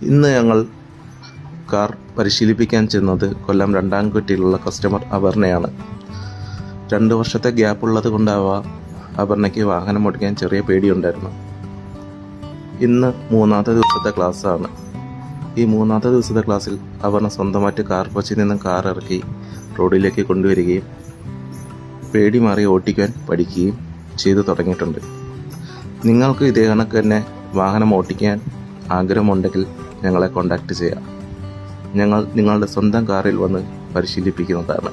ഇന്ന് ഞങ്ങൾ കാർ പരിശീലിപ്പിക്കാൻ ചെന്നത് കൊല്ലം രണ്ടാംകുറ്റിയിലുള്ള കസ്റ്റമർ അപർണയാണ്. 2 വർഷത്തെ ഗ്യാപ്പ് ഉള്ളത് കൊണ്ടാവാം അപർണയ്ക്ക് വാഹനം ഓടിക്കാൻ ചെറിയ പേടിയുണ്ടായിരുന്നു. ഇന്ന് 3ാമത്തെ ദിവസത്തെ ക്ലാസ്സാണ്. ഈ 3ാമത്തെ ദിവസത്തെ ക്ലാസ്സിൽ അപർണ സ്വന്തമായിട്ട് കാർ കോച്ചിൽ നിന്നും കാർ ഇറക്കി റോഡിലേക്ക് കൊണ്ടുവരികയും പേടി മാറി ഓടിക്കാൻ പഠിക്കുകയും ചെയ്തു തുടങ്ങിയിട്ടുണ്ട്. നിങ്ങൾക്ക് ഇതേ കണക്ക് തന്നെ വാഹനം ഓടിക്കാൻ ആഗ്രഹമുണ്ടെങ്കിൽ ഞങ്ങളെ കോൺടാക്റ്റ് ചെയ്യാം. ഞങ്ങൾ നിങ്ങളുടെ സ്വന്തം കാറിൽ വന്ന് പരിശീലിപ്പിക്കുന്നതാണ്.